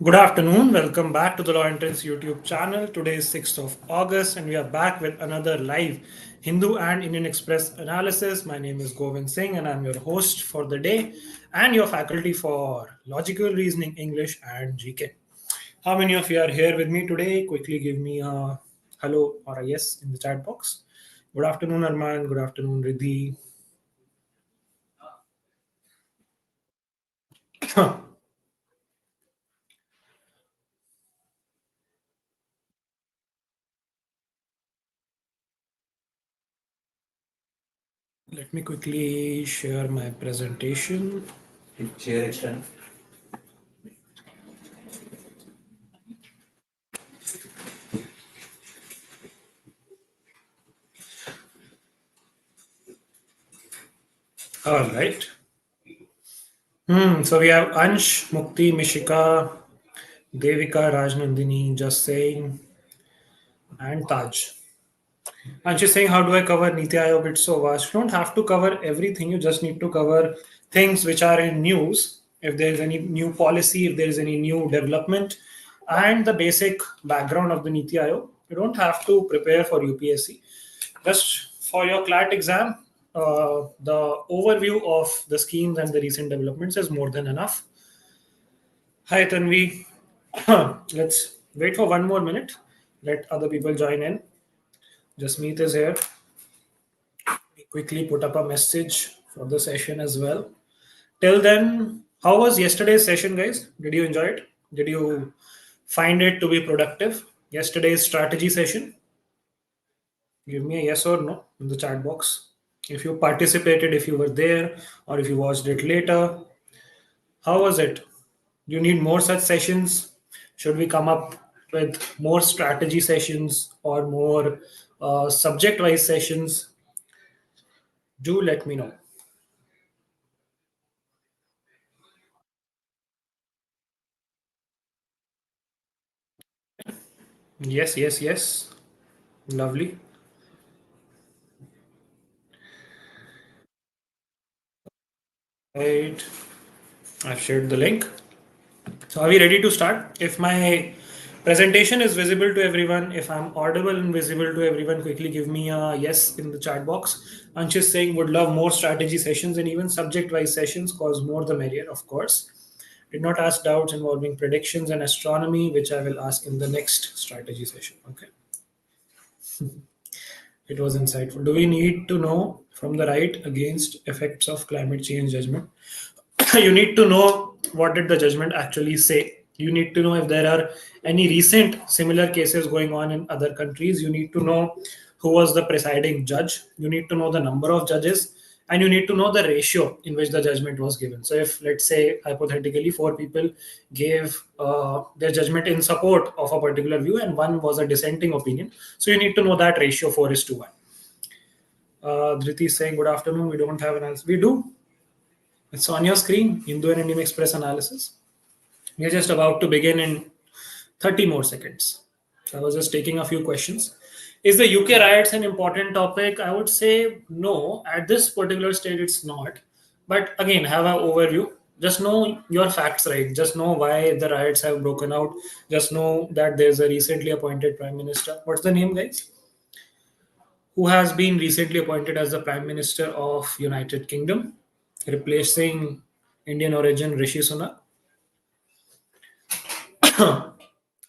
Good afternoon. Welcome back to the Law Entrance YouTube channel. Today is 6th of August and we are back with another live Hindu and Indian Express analysis. My name is Govind Singh and I'm your host for the day and your faculty for Logical Reasoning, English and GK. How many of you are here with me today? Quickly give me a hello or a yes in the chat box. Good afternoon, Arman. Good afternoon, Riddhi. Let me quickly share my presentation. Share extent. All right. So we have Ansh, Mukti, Mishika, Devika, Rajnandini, Just Saying, and Taj. Ansh is saying, how do I cover Niti Aayog? It's so vast. You don't have to cover everything. You just need to cover things which are in news. If there is any new policy, if there is any new development, and the basic background of the Niti Aayog. You don't have to prepare for UPSC. Just for your CLAT exam, the overview of the schemes and the recent developments is more than enough. Hi, Tanvi. Let's wait for one more minute. Let other people join in. Jasmeet is here. We quickly put up a message for the session as well. Till then, how was yesterday's session, guys? Did you enjoy it? Did you find it to be productive? Yesterday's strategy session? Give me a yes or no in the chat box. If you participated, if you were there, or if you watched it later, how was it? You need more such sessions? Should we come up with more strategy sessions or more subject wise sessions? Do let me know. Yes, yes, yes. Lovely. Right. I've shared the link. So are we ready to start? If my presentation is visible to everyone, if I'm audible and visible to everyone, quickly give me a yes in the chat box. Ansh is saying would love more strategy sessions and even subject-wise sessions, cause more the merrier, of course. Did not ask doubts involving predictions and astronomy, which I will ask in the next strategy session. Okay. It was insightful. Do we need to know from the right against effects of climate change judgment? You need to know what did the judgment actually say. You need to know if there are any recent similar cases going on in other countries. You need to know who was the presiding judge. You need to know the number of judges, and you need to know the ratio in which the judgment was given. So if, let's say, hypothetically, four people gave their judgment in support of a particular view and one was a dissenting opinion, so you need to know that ratio 4:1. Dhriti is saying good afternoon, we don't have an answer. We do. It's on your screen, Hindu and Indian Express analysis. We're just about to begin in 30 more seconds. So I was just taking a few questions. Is the UK riots an important topic? I would say no. At this particular stage, it's not. But again, have an overview. Just know your facts right. Just know why the riots have broken out. Just know that there's a recently appointed prime minister. What's the name, guys? Who has been recently appointed as the prime minister of United Kingdom, replacing Indian origin Rishi Sunak.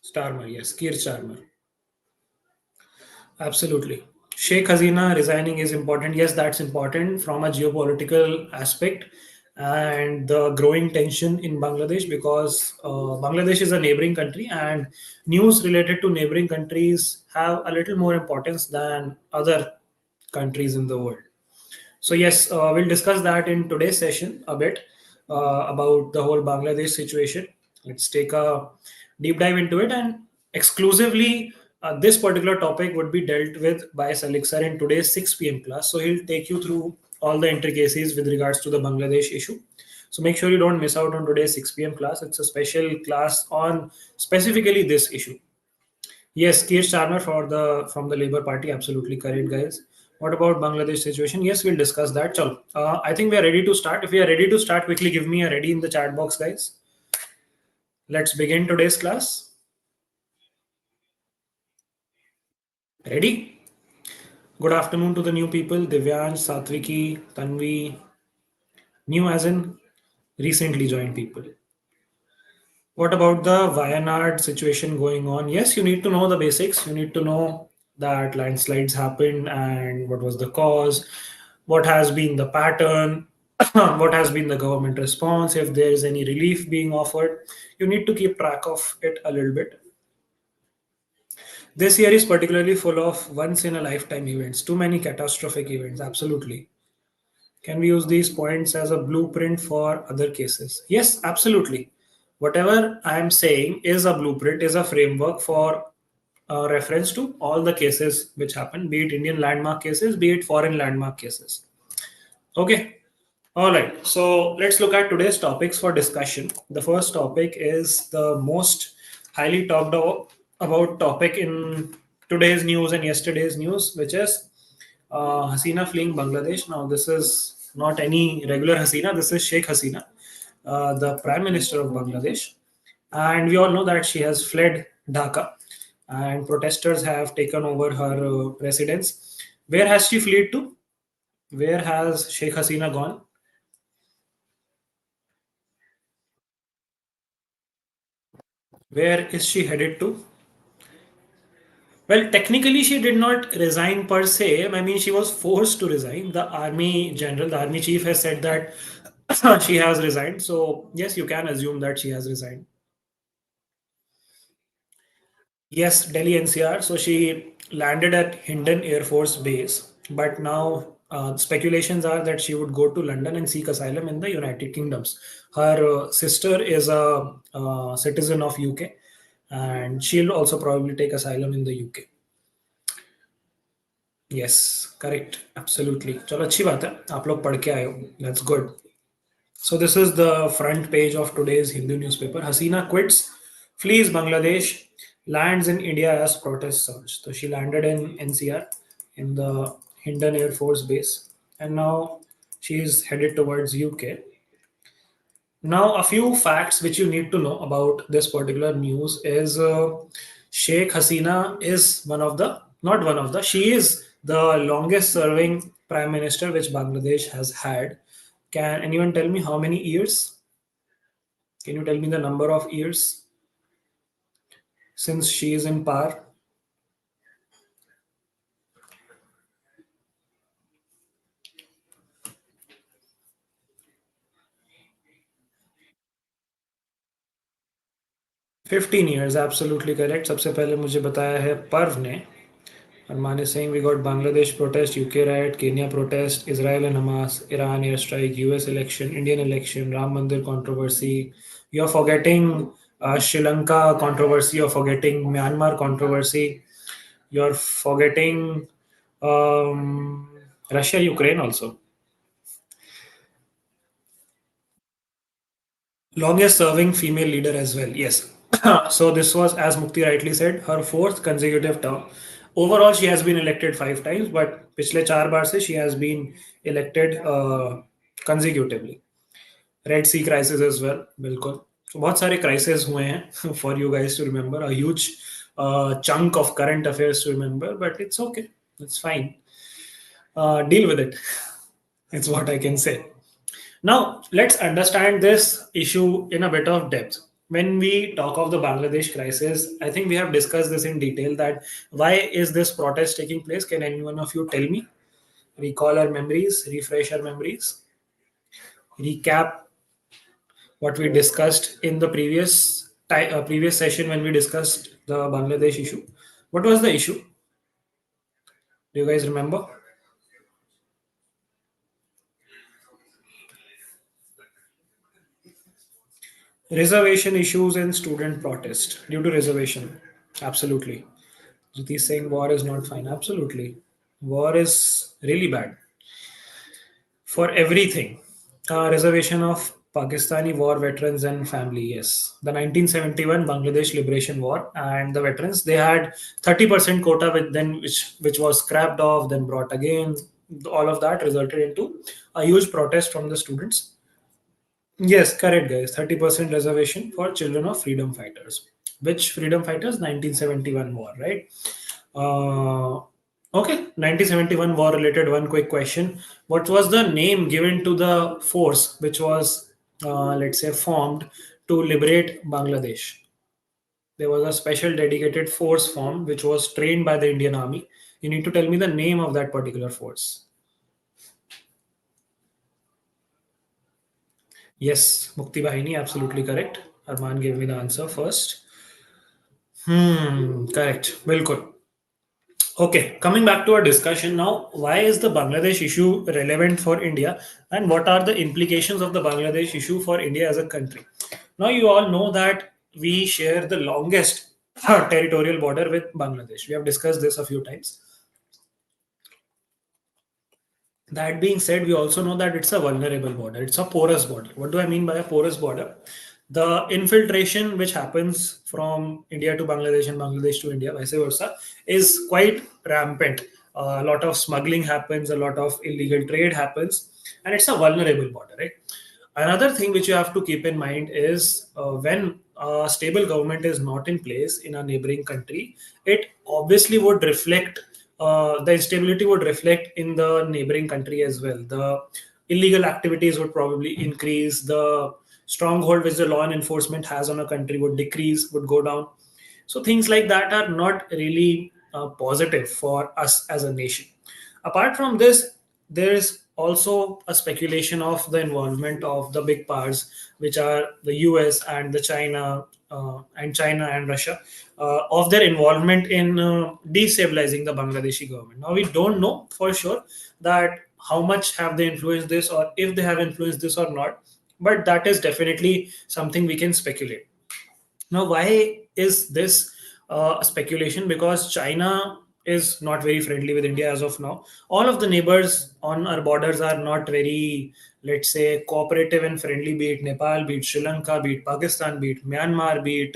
Starmer, yes, Keir Starmer. Absolutely. Sheikh Hasina resigning is important. Yes, that's important from a geopolitical aspect and the growing tension in Bangladesh because Bangladesh is a neighboring country and news related to neighboring countries have a little more importance than other countries in the world. So yes, we'll discuss that in today's session a bit about the whole Bangladesh situation. Let's take a deep dive into it, and exclusively this particular topic would be dealt with by Salik sir in today's 6 p.m. class. So he'll take you through all the intricacies with regards to the Bangladesh issue. So make sure you don't miss out on today's 6 p.m. class. It's a special class on specifically this issue. Yes, Keir Starmer for the from the Labour Party, absolutely correct, guys. What about Bangladesh situation? Yes, we'll discuss that. Chalo. I think we are ready to start. If we are ready to start, quickly give me a ready in the chat box, guys. Let's begin today's class. Ready? Good afternoon to the new people Divyansh, Satviki, Tanvi, new as in recently joined people. What about the Wayanad situation going on? Yes, you need to know the basics. You need to know that landslides happened and what was the cause, what has been the pattern, what has been the government response, if there is any relief being offered. You need to keep track of it a little bit. This year is particularly full of once in a lifetime events, too many catastrophic events, absolutely. Can we use these points as a blueprint for other cases? Yes, absolutely. Whatever I am saying is a blueprint, is a framework for reference to all the cases which happen, be it Indian landmark cases, be it foreign landmark cases. Okay. All right. So let's look at today's topics for discussion. The first topic is the most highly about topic in today's news and yesterday's news, which is Hasina fleeing Bangladesh. Now, this is not any regular Hasina. This is Sheikh Hasina, the Prime Minister of Bangladesh. And we all know that she has fled Dhaka and protesters have taken over her residence. Where has she fled to? Where has Sheikh Hasina gone? Where is she headed to? Well, technically, she did not resign per se. I mean, she was forced to resign. The army general, the army chief has said that she has resigned. So, yes, you can assume that she has resigned. Yes, Delhi NCR. So, she landed at Hindon Air Force Base. But now, speculations are that she would go to London and seek asylum in the United Kingdoms. Her sister is a citizen of UK, and she'll also probably take asylum in the UK. Yes correct absolutely चलो अच्छी बात है आप लोग पढ़ के आए हो that's good so this is the front page of today's Hindu newspaper Hasina quits flees Bangladesh lands in India as protest surge so she landed in NCR in the Hindon Air Force Base and now she is headed towards UK. Now, a few facts which you need to know about this particular news is Sheikh Hasina is one of the, not one of the, she is the longest serving prime minister which Bangladesh has had. Can anyone tell me how many years? Can you tell me the number of years since she is in power? 15 years, absolutely correct. सबसे पहले मुझे बताया है पर्व ने Arman is saying we got Bangladesh protest, UK riot, Kenya protest, Israel and Hamas, Iran airstrike, US election, Indian election, Ram Mandir controversy. You're forgetting Sri Lanka controversy, you're forgetting Myanmar controversy, you're forgetting um, Russia, Ukraine also. Longest serving female leader as well, yes. So this was, as Mukti rightly said, her fourth consecutive term. Overall, she has been elected 5 times, but पिछले 4 बार से she has been elected consecutively. Red Sea crisis as well, बिल्कुल. So बहुत सारे crises हुए हैं for you guys to remember. A huge chunk of current affairs to remember, but it's okay. It's fine. Deal with it. It's what I can say. Now, let's understand this issue in a bit of depth. When we talk of the Bangladesh crisis, I think we have discussed this in detail that why is this protest taking place? Can any one of you tell me? Recall our memories, refresh our memories, recap what we discussed in the previous session when we discussed the Bangladesh issue. What was the issue? Do you guys remember? Reservation issues and student protest due to reservation. Absolutely. Jyoti is saying war is not fine. Absolutely. War is really bad for everything. Reservation of Pakistani war veterans and family. Yes. The 1971 Bangladesh Liberation War and the veterans, they had 30% quota with then which was scrapped off, then brought again. All of that resulted into a huge protest from the students. Yes, correct, guys. 30% reservation for children of freedom fighters. Which freedom fighters? 1971 war, right? Uh, okay, 1971 war related. One quick question: what was the name given to the force which was, let's say, formed to liberate Bangladesh? There was a special dedicated force formed which was trained by the Indian Army. You need to tell me the name of that particular force. Yes, Mukti Bahini, absolutely correct. Arman gave me the answer first. Correct. Bilkul. Okay, coming back to our discussion now, why is the Bangladesh issue relevant for India and what are the implications of the Bangladesh issue for India as a country? Now, you all know that we share the longest territorial border with Bangladesh. We have discussed this a few times. That being said, we also know that it's a vulnerable border. It's a porous border. What do I mean by a porous border? The infiltration which happens from India to Bangladesh and Bangladesh to India, vice versa, is quite rampant. A lot of smuggling happens, a lot of illegal trade happens, and it's a vulnerable border, right? Another thing which you have to keep in mind is when a stable government is not in place in a neighboring country, it obviously would reflect, the instability would reflect in the neighboring country as well. The illegal activities would probably increase, the stronghold which the law and enforcement has on a country would decrease, would go down. So things like that are not really positive for us as a nation. Apart from this, there is also a speculation of the involvement of the big powers, which are the US and the China and Russia, of their involvement in destabilizing the Bangladeshi government. Now we don't know for sure that how much have they influenced this, or if they have influenced this or not, but that is definitely something we can speculate. Now, why is this a speculation? Because China is not very friendly with India as of now. All of the neighbors on our borders are not very, let's say, cooperative and friendly, be it Nepal, be it Sri Lanka, be it Pakistan, be it Myanmar, be it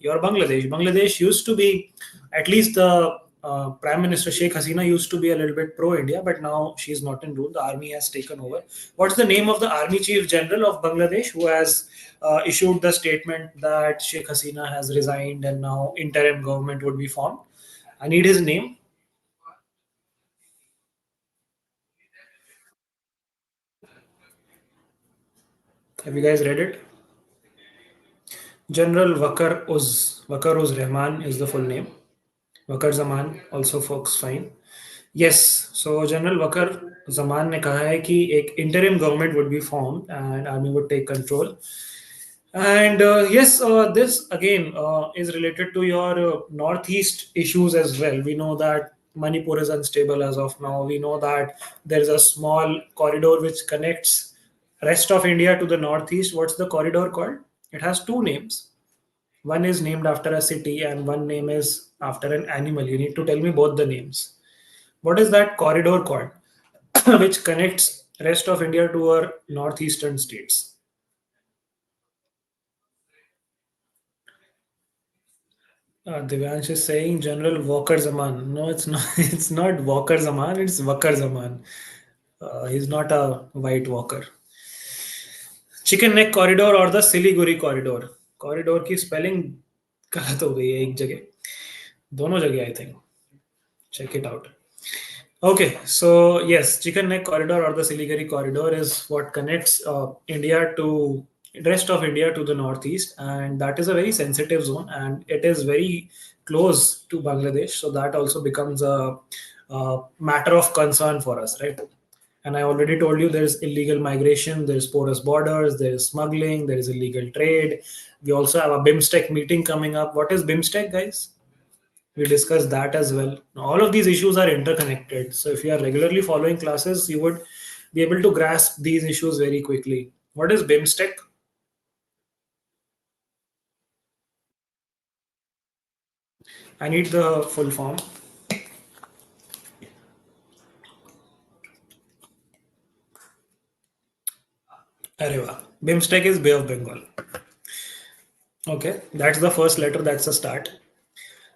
your Bangladesh. Bangladesh used to be, at least the Prime Minister Sheikh Hasina used to be a little bit pro India, but now she's not in rule. The army has taken over. What's the name of the Army Chief General of Bangladesh who has issued the statement that Sheikh Hasina has resigned and now interim government would be formed? I need his name. Have you guys read it? General Wakar Uz Rahman is the full name. Wakar Zaman also folks fine. Yes, so General Wakar Zaman ने कहा है कि एक interim government would be formed and army would take control. And yes, this again is related to your northeast issues as well. We know that Manipur is unstable as of now. We know that there is a small corridor which connects rest of India to the northeast. What's the corridor called? It has two names. One is named after a city, and one name is after an animal. You need to tell me both the names. What is that corridor called, which connects rest of India to our northeastern states? Divyansh is saying General Walker Zaman. No, it's not. It's not Walker Zaman. It's Wakar Zaman. He's not a white walker. Chicken neck corridor और the Siliguri corridor. Corridor की spelling गलत हो गई है एक जगह, दोनों जगह I think. Check it out. Okay, so yes, Chicken Neck Corridor or the Siliguri Corridor is what connects India to rest of India to the northeast, and that is a very sensitive zone, and it is very close to Bangladesh. So that also becomes a matter of concern for us, right? And I already told you there is illegal migration, there is porous borders, there is smuggling, there is illegal trade. We also have a BIMSTEC meeting coming up. What is BIMSTEC, guys? We discussed that as well. All of these issues are interconnected. So if you are regularly following classes, you would be able to grasp these issues very quickly. What is BIMSTEC? I need the full form. Areva. BIMSTEC is Bay of Bengal. Okay, that's the first letter. That's a start.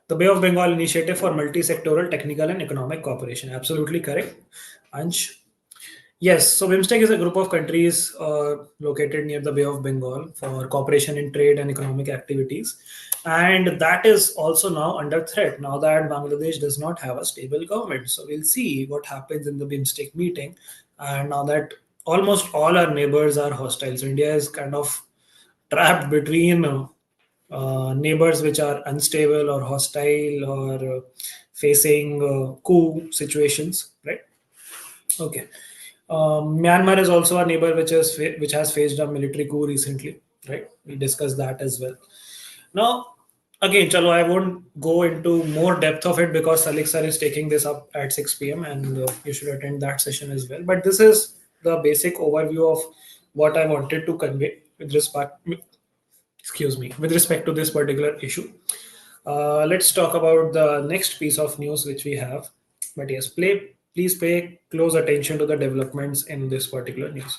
The Bay of Bengal Initiative for Multi-Sectoral Technical and Economic Cooperation. Absolutely correct. Ansh. Yes, so BIMSTEC is a group of countries located near the Bay of Bengal for cooperation in trade and economic activities. And that is also now under threat now that Bangladesh does not have a stable government. So we'll see what happens in the BIMSTEC meeting. And now that almost all our neighbors are hostile, so India is kind of trapped between neighbors which are unstable or hostile or facing coup situations, right? Okay. Myanmar is also a neighbor which has faced a military coup recently, right? We discussed that as well. Now, again, chalo, I won't go into more depth of it because Salik sir is taking this up at 6 p.m. and you should attend that session as well. But this is the basic overview of what I wanted to convey with respect, excuse me, with respect to this particular issue. Let's talk about the next piece of news which we have. But yes, please pay close attention to the developments in this particular news.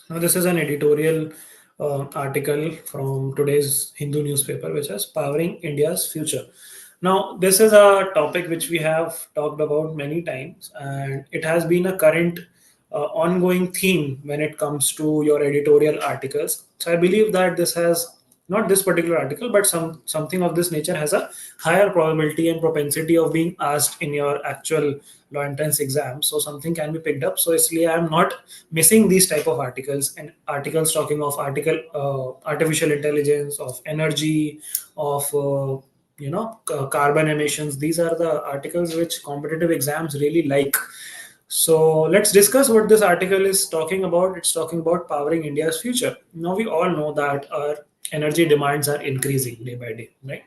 Now, this is an editorial article from today's Hindu newspaper, which is Powering India's Future. Now, this is a topic which we have talked about many times, and it has been a current ongoing theme when it comes to your editorial articles. So, I believe that this has not this particular article, but something of this nature has a higher probability and propensity of being asked in your actual law entrance exam. So something can be picked up. So इसलिए I am not missing these type of articles and articles talking of artificial intelligence, of energy, of carbon emissions. These are the articles which competitive exams really like. So let's discuss what this article is talking about. It's talking about powering India's future. Now we all know that our energy demands are increasing day by day, right?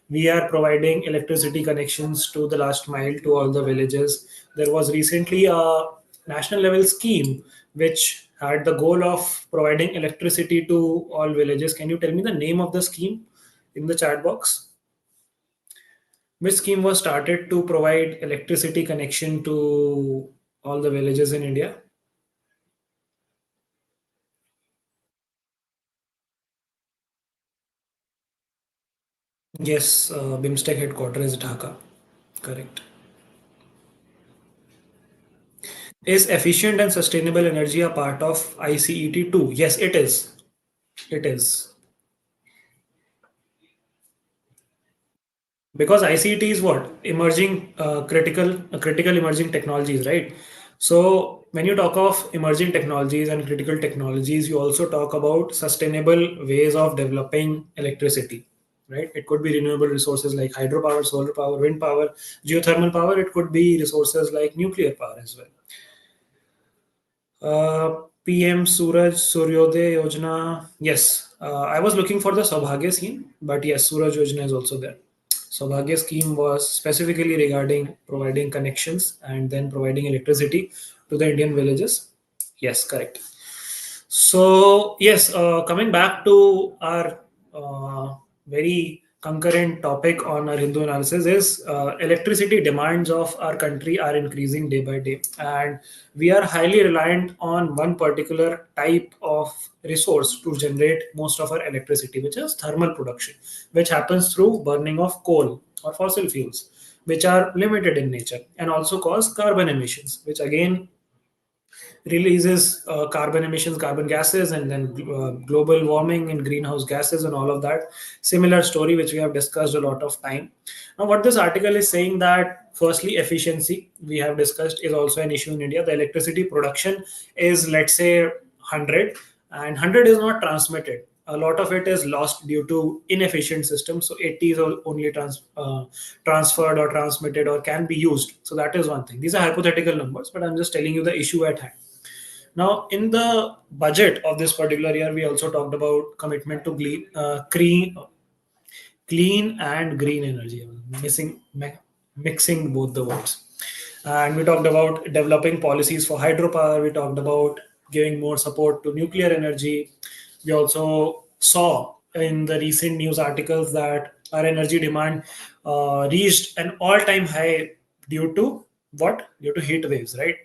We are providing electricity connections to the last mile to all the villages. There was recently a national level scheme which had the goal of providing electricity to all villages. Can you tell me the name of the scheme in the chat box? Which scheme was started to provide electricity connection to all the villages in India? Yes, BIMSTEC headquarters is Dhaka. Correct. Is efficient and sustainable energy a part of ICET too? Yes, it is. It is. Because ICT is what emerging critical emerging technologies, right? So when you talk of emerging technologies and critical technologies, you also talk about sustainable ways of developing electricity, right? It could be renewable resources like hydropower, solar power, wind power, geothermal power. It could be resources like nuclear power as well. PM Suraj Suryoday Yojana. Yes, I was looking for the Saubhagya scheme, but yes, Suraj Yojana is also there. Saubhagya scheme was specifically regarding providing connections and then providing electricity to the Indian villages. Yes, correct. So yes, coming back to our very concurrent topic on our Hindu analysis is electricity demands of our country are increasing day by day, and we are highly reliant on one particular type of resource to generate most of our electricity, which is thermal production, which happens through burning of coal or fossil fuels, which are limited in nature and also cause carbon emissions, which again releases carbon emissions, carbon gases, and then global warming and greenhouse gases and all of that. Similar story which we have discussed a lot of time. Now, what this article is saying that firstly, efficiency we have discussed is also an issue in India. The electricity production is, let's say, 100, and 100 is not transmitted. A lot of it is lost due to inefficient systems. So 80 is only transferred or transmitted or can be used. So that is one thing. These are hypothetical numbers, but I'm just telling you the issue at hand. Now, in the budget of this particular year, we also talked about commitment to clean and green energy. Mixing both the words. And we talked about developing policies for hydropower. We talked about giving more support to nuclear energy. We also saw in the recent news articles that our energy demand reached an all-time high due to what? Due to heat waves, right?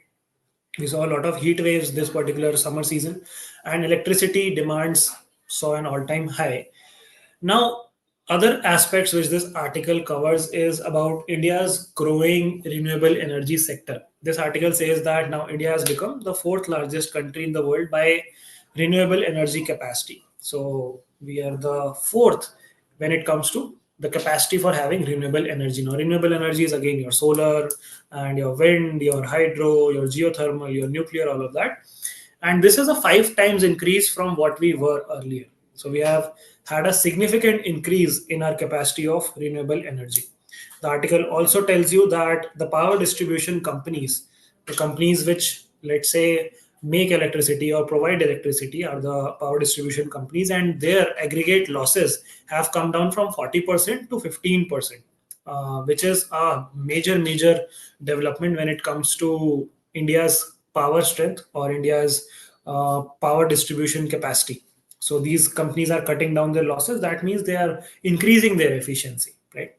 We saw a lot of heat waves this particular summer season, and electricity demands saw an all-time high. Now, other aspects which this article covers is about India's growing renewable energy sector, This article says that now India has become the fourth largest country in the world by renewable energy capacity. So we are the fourth when it comes to the capacity for having renewable energy. Now, renewable energy is again your solar and your wind, your hydro, your geothermal, your nuclear, all of that. And this is a five times increase from what we were earlier. So we have had a significant increase in our capacity of renewable energy. The article also tells you that the power distribution companies, the companies which, let's say, make electricity or provide electricity, are the power distribution companies, and their aggregate losses have come down from 40% to 15%, which is a major development when it comes to India's power strength or India's power distribution capacity. So these companies are cutting down their losses. That means they are increasing their efficiency, right?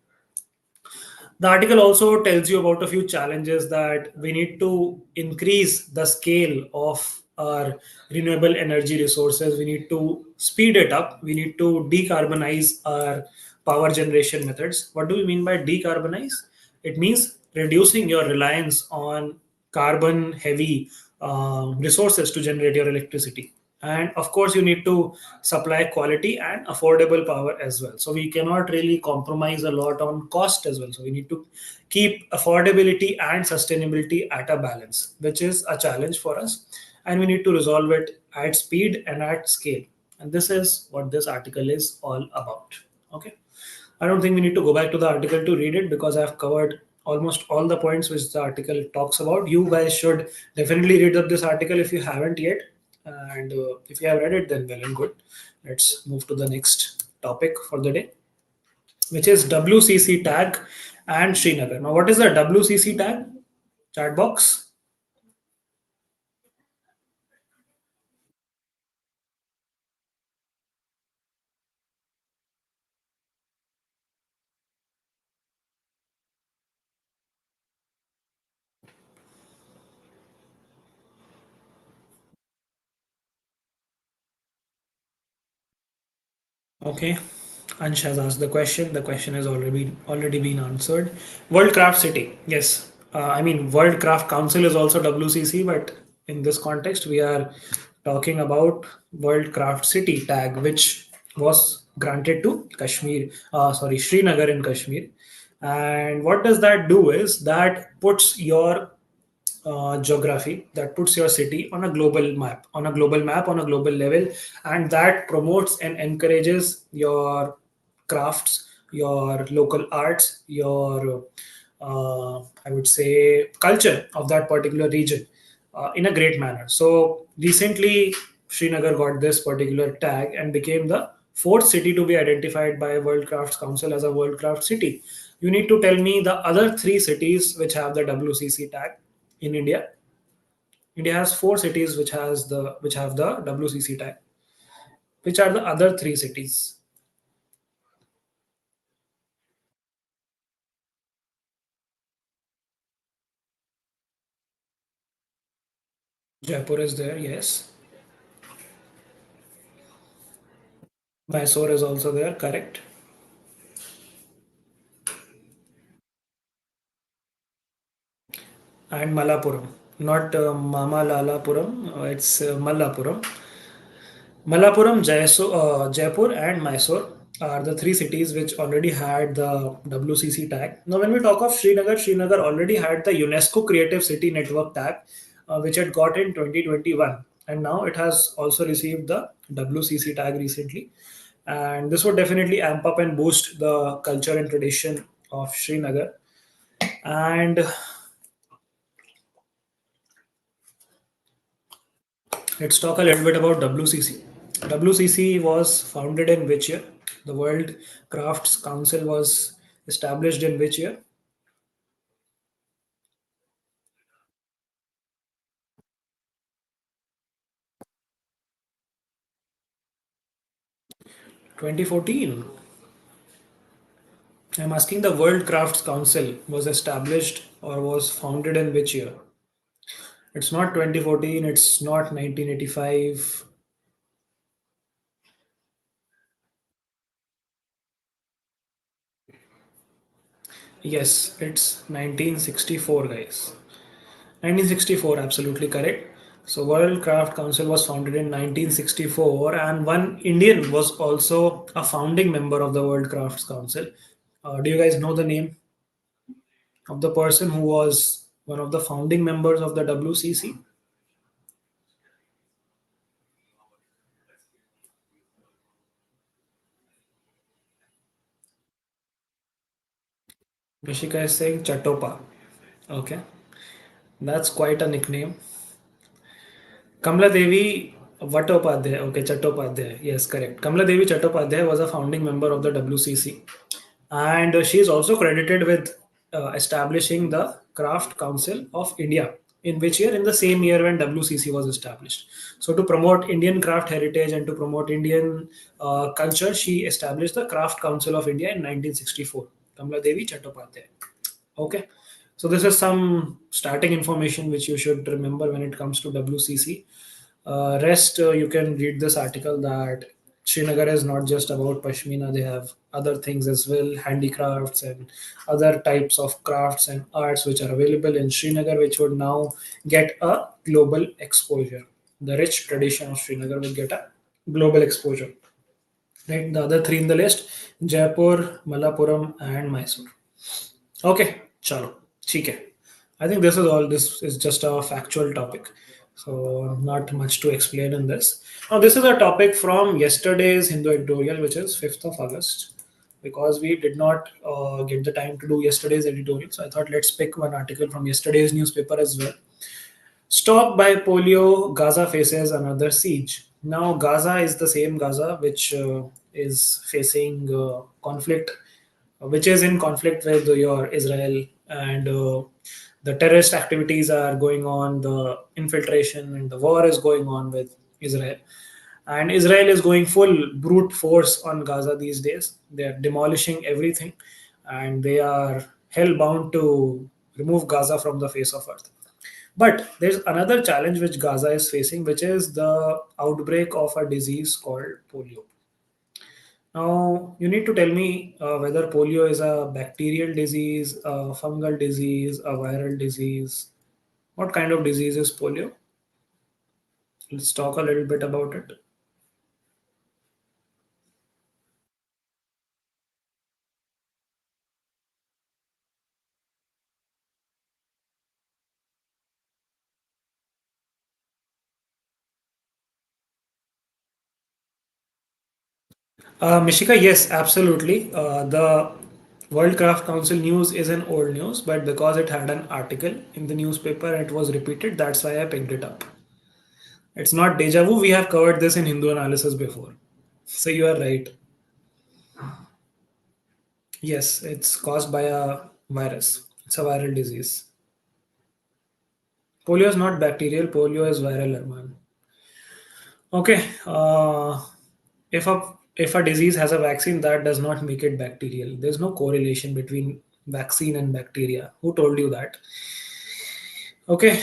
The article also tells you about a few challenges that we need to increase the scale of our renewable energy resources. We need to speed it up. We need to decarbonize our power generation methods. What do we mean by decarbonize? It means reducing your reliance on carbon heavy resources to generate your electricity. And of course, you need to supply quality and affordable power as well. So we cannot really compromise a lot on cost as well. So we need to keep affordability and sustainability at a balance, which is a challenge for us. And we need to resolve it at speed and at scale. And this is what this article is all about. Okay. I don't think we need to go back to the article to read it because I've covered almost all the points which the article talks about. You guys should definitely read up this article if you haven't yet. And if you have read it, then well and good. Let's move to the next topic for the day, which is WCC tag and Srinagar. Now, what is the WCC tag? Chat box. Okay. Ansh has asked the question. The question has already been answered. World Craft City. Yes. I mean, World Craft Council is also WCC, but in this context, we are talking about World Craft City tag, which was granted to Kashmir, Srinagar in Kashmir. And what does that do is that puts your geography, that puts your city on a on a global level, and that promotes and encourages your crafts, your local arts, your I would say culture of that particular region in a great manner. So recently, Srinagar got this particular tag and became the fourth city to be identified by World Crafts Council as a World Craft City. You need to tell me the other three cities which have the WCC tag in India. India has four cities which have the WCC tag. Which are the other three cities? Jaipur is there, yes. Mysore is also there, correct. And Malapuram, not Mama Lalapuram. It's Mallapuram. Malapuram, Jaipur, and Mysore are the three cities which already had the WCC tag. Now, when we talk of Srinagar, Srinagar already had the UNESCO Creative City Network tag, which it got in 2021. And now it has also received the WCC tag recently. And this would definitely amp up and boost the culture and tradition of Srinagar. And let's talk a little bit about WCC. WCC was founded in which year? The World Crafts Council was established in which year? 2014. I'm asking the World Crafts Council was established or was founded in which year? It's not 2014, it's not 1985. Yes, it's 1964, guys. 1964, absolutely correct. So, World Craft Council was founded in 1964, and one Indian was also a founding member of the World Crafts Council. Do you guys know the name of the person who was one of the founding members of the WCC? Mishika is saying Chatopa. Okay, that's quite a nickname. Kamla Devi Vattopadhyay. Okay, Chattopadhyay. Yes, correct. Kamla Devi Chattopadhyay was a founding member of the WCC, and she is also credited with establishing the Craft Council of India. In which year? In the same year when WCC was established. So, to promote Indian craft heritage and to promote Indian culture, she established the Craft Council of India in 1964. Kamla Devi Chattopadhyay. Okay. So this is some starting information which you should remember when it comes to WCC. Rest, you can read this article that Srinagar is not just about Pashmina. They have other things as well, handicrafts and other types of crafts and arts which are available in Srinagar, which would now get a global exposure. The rich tradition of Srinagar will get a global exposure. Right, the other three in the list: Jaipur, Malappuram, and Mysore. Okay, chalo, ठीक है. I think this is all. This is just a factual topic, so not much to explain in this. Now, this is a topic from yesterday's Hindu editorial, which is 5th of August. Because we did not get the time to do yesterday's editorial, so I thought let's pick one article from yesterday's newspaper as well. Stopped by polio, Gaza faces another siege. Now, Gaza is the same Gaza which is facing conflict, which is in conflict with your Israel, and the terrorist activities are going on, the infiltration and the war is going on with Israel. And Israel is going full brute force on Gaza these days. They are demolishing everything, and they are hell bound to remove Gaza from the face of earth. But there's another challenge which Gaza is facing, which is the outbreak of a disease called polio. Now, you need to tell me whether polio is a bacterial disease, a fungal disease, a viral disease. What kind of disease is polio? Let's talk a little bit about it. Mishika, yes, absolutely. The World Craft Council news is an old news, but because it had an article in the newspaper and it was repeated, that's why I picked it up. It's not deja vu. We have covered this in Hindu analysis before. So you are right. Yes, it's caused by a virus. It's a viral disease. Polio is not bacterial. Polio is viral, Arman. Okay. If a disease has a vaccine, that does not make it bacterial. There's no correlation between vaccine and bacteria. Who told you that? Okay,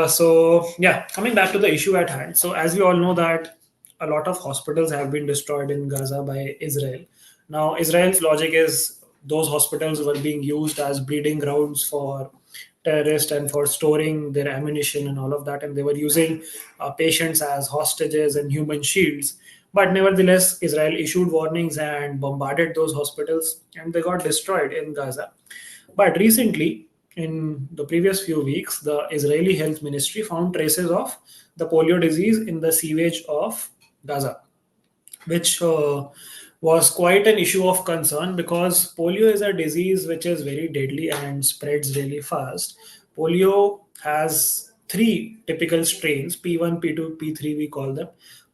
so yeah, coming back to the issue at hand. So as we all know that a lot of hospitals have been destroyed in Gaza by Israel. Now, Israel's logic is those hospitals were being used as breeding grounds for terrorists and for storing their ammunition and all of that, and they were using patients as hostages and human shields. But nevertheless, Israel issued warnings and bombarded those hospitals, and they got destroyed in Gaza. But recently, in the previous few weeks, the Israeli Health Ministry found traces of the polio disease in the sewage of Gaza, which was quite an issue of concern because polio is a disease which is very deadly and spreads really fast. Polio has three typical strains: P1, P2, P3, we call them.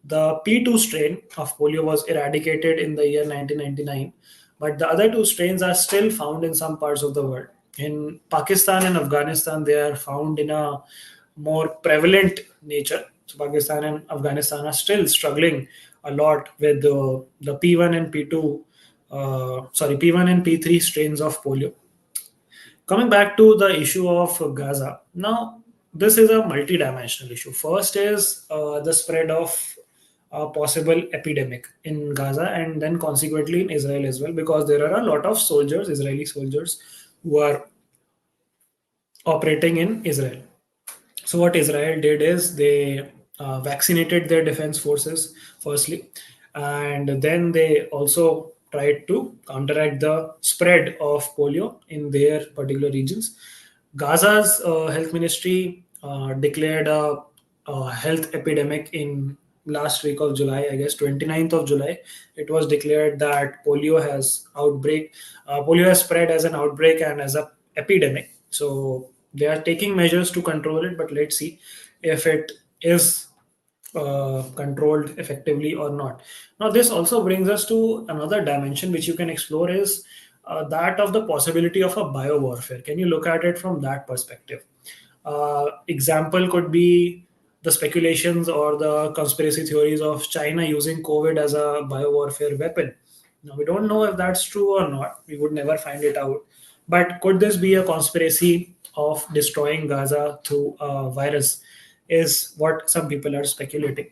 The P2 strain of polio was eradicated in the year 1999, but the other two strains are still found in some parts of the world. In Pakistan and Afghanistan, they are found in a more prevalent nature. So Pakistan and Afghanistan are still struggling a lot with the P1 and P2, P1 and P3 strains of polio. Coming back to the issue of Gaza, now this is a multi-dimensional issue. First is the spread of a possible epidemic in Gaza and then consequently in Israel as well, because there are a lot of soldiers, Israeli soldiers, who are operating in Israel. So what Israel did is they vaccinated their defense forces firstly, and then they also tried to counteract the spread of polio in their particular regions. Gaza's health ministry declared a health epidemic in last week of July, I guess 29th of July. It was declared that polio has spread as an outbreak and as a epidemic. So they are taking measures to control it, but let's see if it is controlled effectively or not. Now, this also brings us to another dimension which you can explore is that of the possibility of a biowarfare. Can you look at it from that perspective? Example could be the speculations or the conspiracy theories of China using COVID as a biowarfare weapon. Now, we don't know if that's true or not. We would never find it out. But could this be a conspiracy of destroying Gaza through a virus? Is what some people are speculating.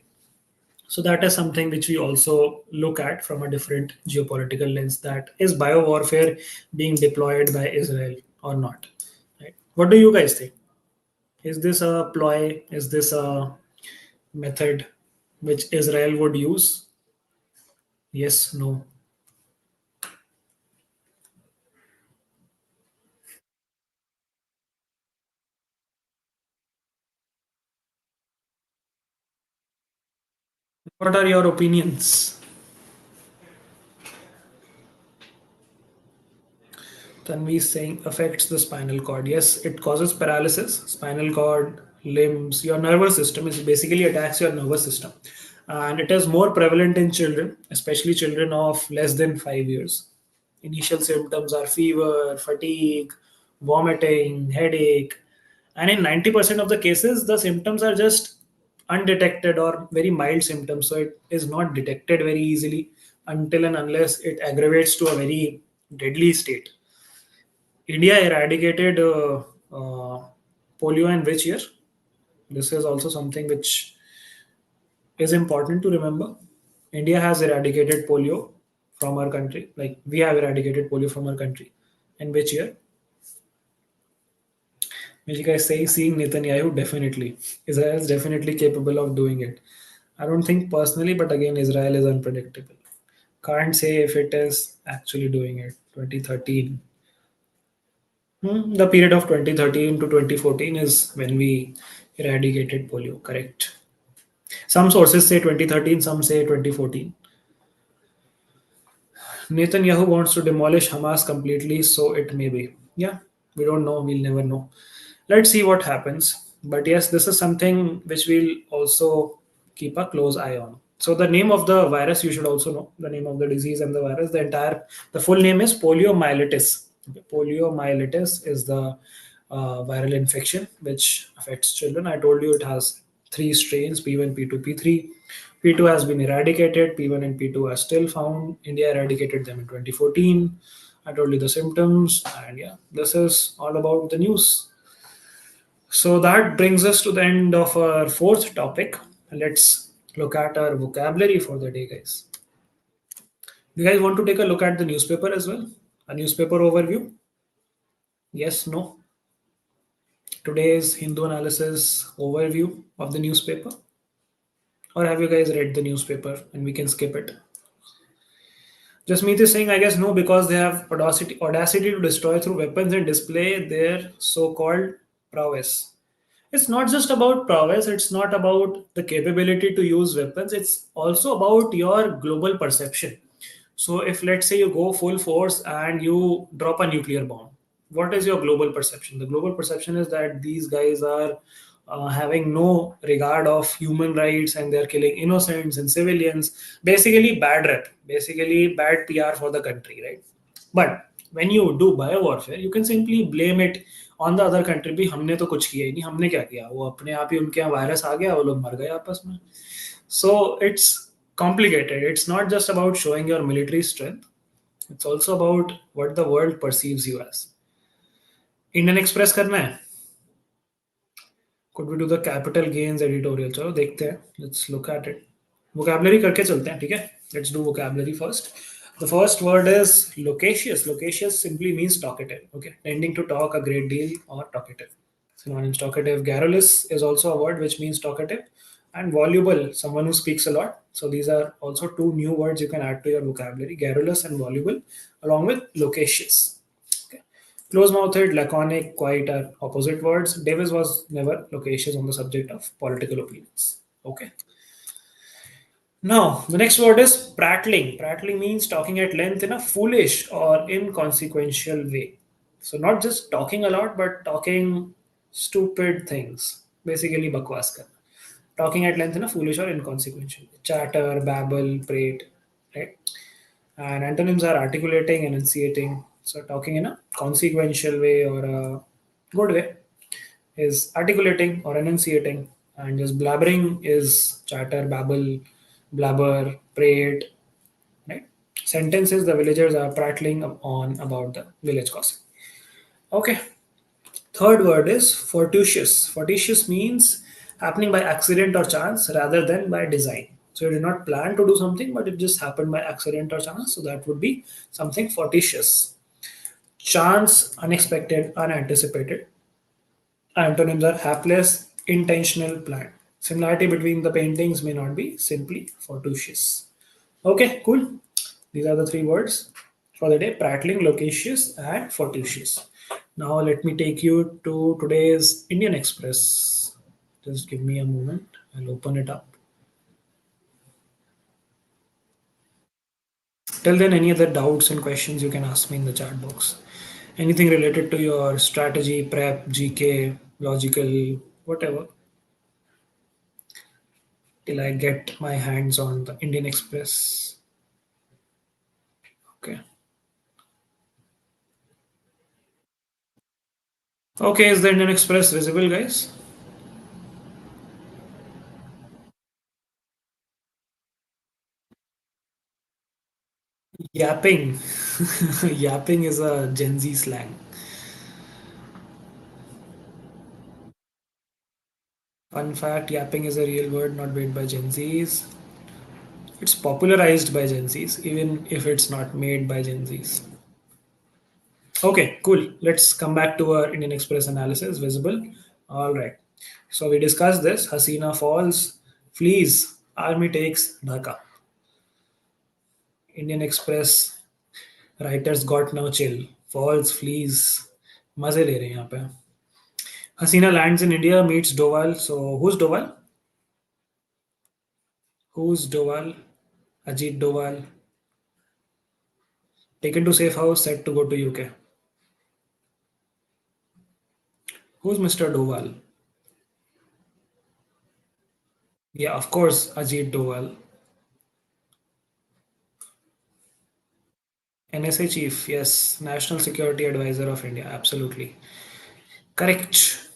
So that is something which we also look at from a different geopolitical lens. That is biowarfare being deployed by Israel or not? Right? What do you guys think? Is this a ploy? Is this a method which Israel would use? Yes, no. What are your opinions? Tanvi is saying affects the spinal cord. Yes, it causes paralysis, spinal cord, limbs. Your nervous system is basically attacks your nervous system, and it is more prevalent in children, especially children of less than 5 years. Initial symptoms are fever, fatigue, vomiting, headache, and in 90% of the cases, the symptoms are just undetected or very mild symptoms. So it is not detected very easily until and unless it aggravates to a very deadly state. India eradicated polio in which year? This is also something which is important to remember. India has eradicated polio from our country. Like we have eradicated polio from our country. In which year? Mijika is saying, seeing Netanyahu definitely. Israel is definitely capable of doing it. I don't think personally, but again, Israel is unpredictable. Can't say if it is actually doing it. 2013. The period of 2013 to 2014 is when we eradicated polio, correct? Some sources say 2013, some say 2014. Netanyahu wants to demolish Hamas completely, so it may be. Yeah, we don't know, we'll never know. Let's see what happens. But yes, this is something which we'll also keep a close eye on. So the name of the virus you should also know the name of the disease and the virus. The full name is poliomyelitis. Okay, poliomyelitis is the viral infection which affects children. I told you it has three strains: P1, P2, P3. P2 has been eradicated. P1 and P2 are still found. India eradicated them in 2014. I told you the symptoms, and yeah, this is all about the news. So that brings us to the end of our fourth topic. Let's look at our vocabulary for the day, guys. You guys want to take a look at the newspaper as well? A newspaper overview? Yes, no. Today's Hindu analysis overview of the newspaper? Or have you guys read the newspaper and we can skip it? Jasmeet is saying, I guess no, because they have audacity to destroy through weapons and display their so called prowess. It's not just about prowess, it's not about the capability to use weapons, it's also about your global perception. So, if let's say you go full force and you drop a nuclear bomb, what is your global perception? The global perception is that these guys are having no regard of human rights and they're killing innocents and civilians. Basically, bad rep, basically, bad PR for the country, right? But when you do biowarfare, you can simply blame it on the other country. भी हमने तो कुछ किया ही नहीं, हमने क्या किया, वो अपने आप ही उनके यहाँ वायरस आ गया, वो लोग मर गए आपस में. So it's complicated. It's not just about showing your military strength, it's also about what the world perceives you as. Indian Express करना है? Could we do the capital gains editorial? चलो देखते हैं. Let's look at it. Vocabulary करके चलते हैं, ठीक है? Let's do vocabulary first. The first word is loquacious. Loquacious simply means talkative. Okay, tending to talk a great deal or talkative. Synonyms: talkative. Garrulous is also a word which means talkative. And voluble, someone who speaks a lot. So these are also two new words you can add to your vocabulary: garrulous and voluble, along with loquacious. Okay. Close-mouthed, laconic, quite are opposite words. Davis was never loquacious on the subject of political opinions. Okay. Now, the next word is prattling. Prattling means talking at length in a foolish or inconsequential way. So, not just talking a lot, but talking stupid things. Basically, bakwas karna. Talking at length in a foolish or inconsequential way. Chatter, babble, prate, right? And antonyms are articulating, enunciating. So, talking in a consequential way or a good way is articulating or enunciating, and just blabbering is chatter, babble, blabber, prate, right? Sentences: the villagers are prattling on about the village gossip. Okay. Third word is fortuitous. Fortuitous means happening by accident or chance rather than by design. So you did not plan to do something, but it just happened by accident or chance. So that would be something fortuitous. Chance, unexpected, unanticipated. Antonyms are hapless, intentional, planned. Similarity between the paintings may not be simply fortuitous. Okay, cool. These are the three words for the day: prattling, loquacious, and fortuitous. Now, let me take you to today's Indian Express. Just give me a moment. I'll open it up. Till then, any other doubts and questions you can ask me in the chat box. Anything related to your strategy, prep, GK, logical, whatever, till I get my hands on the Indian Express. Okay. Okay, is the Indian Express visible, guys? Yapping. Yapping is a Gen Z slang. Fun fact: yapping is a real word not made by Gen Zs. It's popularized by Gen Zs, even if it's not made by Gen Zs. Okay, cool. Let's come back to our Indian Express analysis. Visible. All right. So we discussed this. Hasina falls, flees, army takes Dhaka. Indian Express writers got now chill. Falls, flees. मजे ले रहे हैं यहाँ पे. Hasina lands in India, meets Doval. So who's Doval? Who's Doval? Ajit Doval. Taken to safe house, set to go to UK. Who's Mr. Doval? Yeah, of course, Ajit Doval. NSA chief, yes, National Security Advisor of India, absolutely. Correct.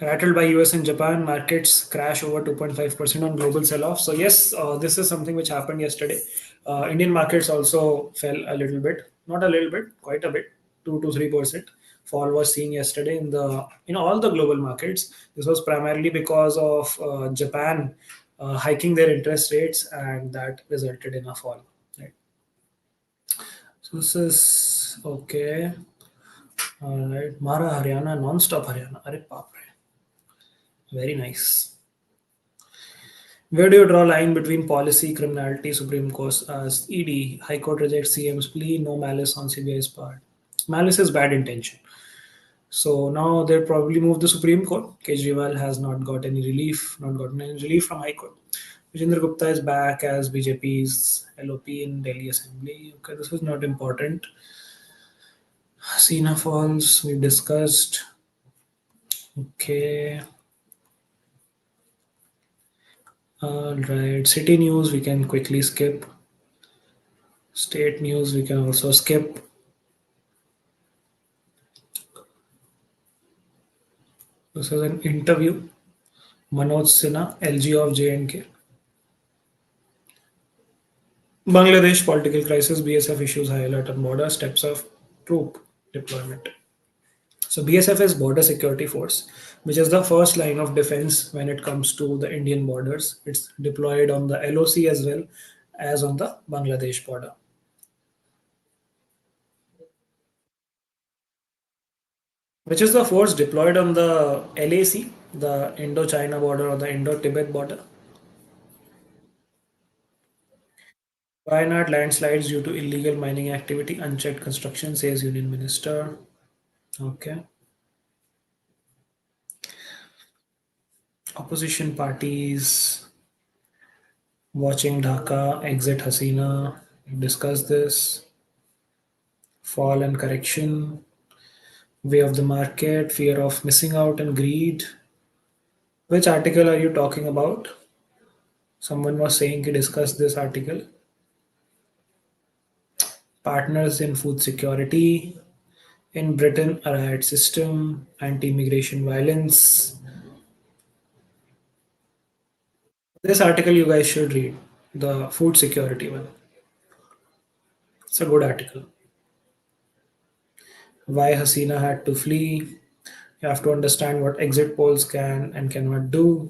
Rattled by US and Japan, markets crash over 2.5% on global sell-off. So yes, this is something which happened yesterday. Indian markets also fell a little bit, not a little bit, quite a bit, 2 to 3% fall was seen yesterday in the all the global markets. This was primarily because of Japan hiking their interest rates, and that resulted in a fall. Right. So this is okay. All right, Mara Haryana, non-stop Haryana. Arey baap re. Very nice. Where do you draw line between policy, criminality, Supreme Court, ED, High Court rejects CM's plea, no malice on CBI's part? Malice is bad intention. So now they'll probably move the Supreme Court. Kejriwal has not got any relief, not gotten any relief from High Court. Vijender Gupta is back as BJP's LOP in Delhi Assembly. Okay, this is not important. Sina Falls, we discussed. Okay. All right. City news, we can quickly skip. State news, we can also skip. This is an interview. Manoj Sinha, LG of J&K. Bangladesh political crisis, BSF issues high alert on border, steps of troop deployment. So BSF is Border Security Force, which is the first line of defense when it comes to the Indian borders. It's deployed on the LOC as well as on the Bangladesh border. Which is the force deployed on the LAC, the Indo-China border or the Indo-Tibet border? Why not landslides due to illegal mining activity, unchecked construction, says Union Minister. Okay. Opposition parties watching Dhaka exit Hasina. Discuss this. Fall and correction. Way of the market. Fear of missing out and greed. Which article are you talking about? Someone was saying to discuss this article. Partners in food security. In Britain, a riot system. Anti immigration violence. This article you guys should read. The food security one. It's a good article. Why Hasina had to flee. You have to understand what exit polls can and cannot do.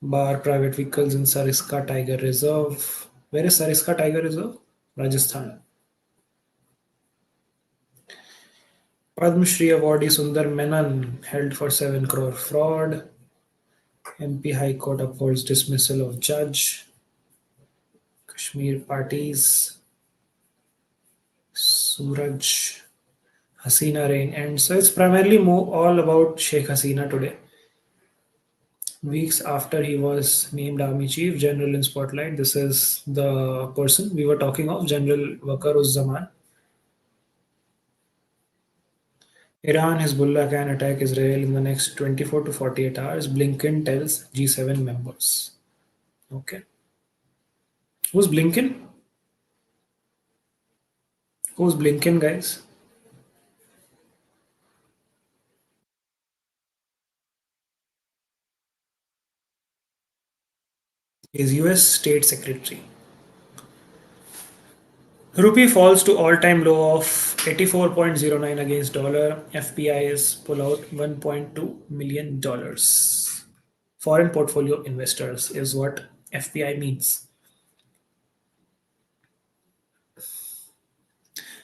Bar private vehicles in Sariska Tiger Reserve. Where is Sariska Tiger Reserve? Rajasthan. Padma Shri awardee Sundar Menon held for 7 crore fraud. MP High Court upholds dismissal of judge. Kashmir parties. Suraj. Hasina reign ends. So it's primarily more all about Sheikh Hasina today. Weeks after he was named Army Chief, General in Spotlight. This is the person we were talking of, General Waqar-uz-Zaman. Iran Hezbollah can attack Israel in the next 24 to 48 hours, Blinken tells G7 members. Okay. Who's Blinken? Who's Blinken, guys? Is US State Secretary. Rupee falls to all-time low of 84.09 against dollar. FPIs pull out $1.2 million. Foreign portfolio investors is what FPI means.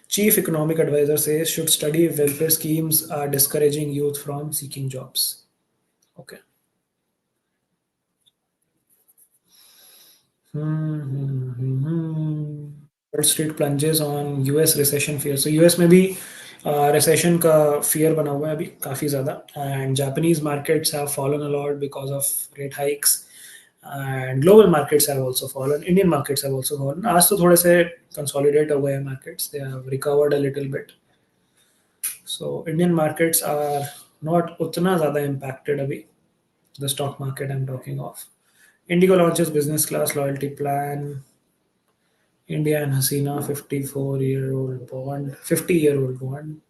Chief Economic Advisor says should study if welfare schemes are discouraging youth from seeking jobs. Okay. Wall Street plunges on US recession fear. So US में भी recession का fear बना हुआ है अभी काफी ज़्यादा, and Japanese markets have fallen a lot because of rate hikes, and global markets have also fallen. Indian markets have also fallen. आज तो थोड़े से consolidate हो गए हैं markets. They have recovered a little bit. So Indian markets are not उतना ज़्यादा impacted अभी. The stock market I'm talking of. Indigo launches business class loyalty plan. India and Hasina 54-year-old bond, 50-year-old bond.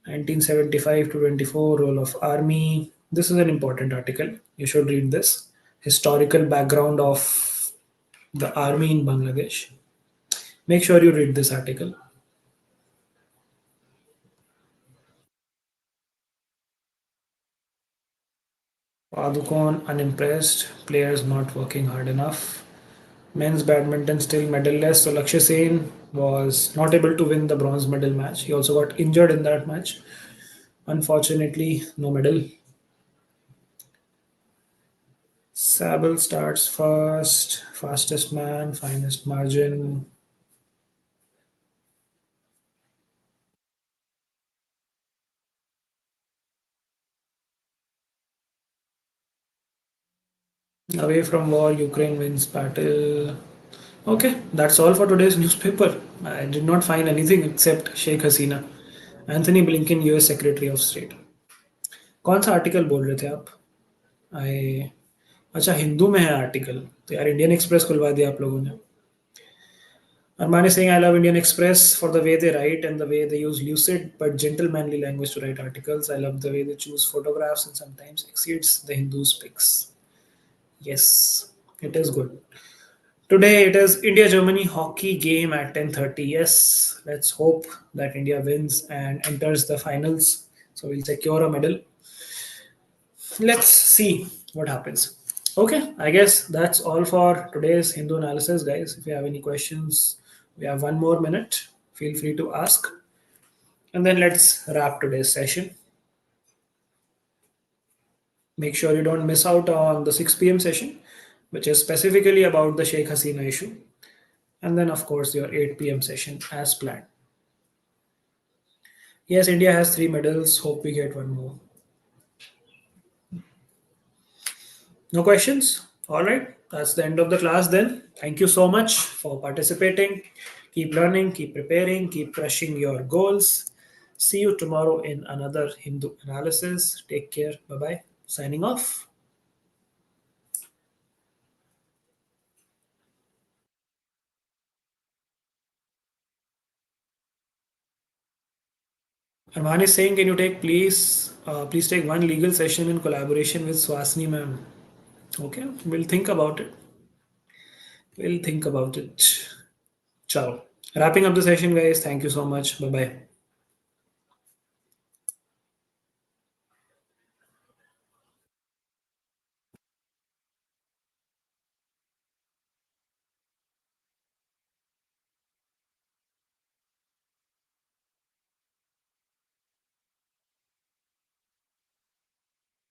1975 to 24 role of army. This is an important article. You should read this. Historical background of the army in Bangladesh. Make sure you read this article. Padukone unimpressed. Players not working hard enough. Men's badminton still medalless. So Lakshya Sen was not able to win the bronze medal match. He also got injured in that match. Unfortunately, no medal. Sable starts first. Fastest man, finest margin. Away from war, Ukraine wins battle. Okay, that's all for today's newspaper. I did not find anything except Sheikh Hasina. Anthony Blinken, US Secretary of State. कौन सा article बोल रहे थे आप? आई अच्छा हिंदू में है article तो यार इंडियन एक्सप्रेस खुलवा दिया आप लोगों ने. Armani saying, I love Indian Express for the way they write and the way they use lucid but gentlemanly language to write articles. I love the way they choose photographs and sometimes exceeds the Hindu's pics. Yes, it is good. Today it is India Germany hockey game at 10:30. Yes, let's hope that India wins and enters the finals. So we'll secure a medal. Let's see what happens. Okay, I guess that's all for today's Hindu analysis, guys. If you have any questions, we have 1 more minute. Feel free to ask. And then let's wrap today's session. Make sure you don't miss out on the 6 p.m. session, which is specifically about the Sheikh Hasina issue. And then, of course, your 8 p.m. session as planned. Yes, India has 3 medals. Hope we get one more. No questions? All right. That's the end of the class then. Thank you so much for participating. Keep learning, keep preparing, keep crushing your goals. See you tomorrow in another Hindu analysis. Take care. Bye bye. Signing off. Arman is saying, can you take please take one legal session in collaboration with Swasni ma'am. Okay, we'll think about it. We'll think about it. Ciao. Wrapping up the session, guys. Thank you so much. Bye bye.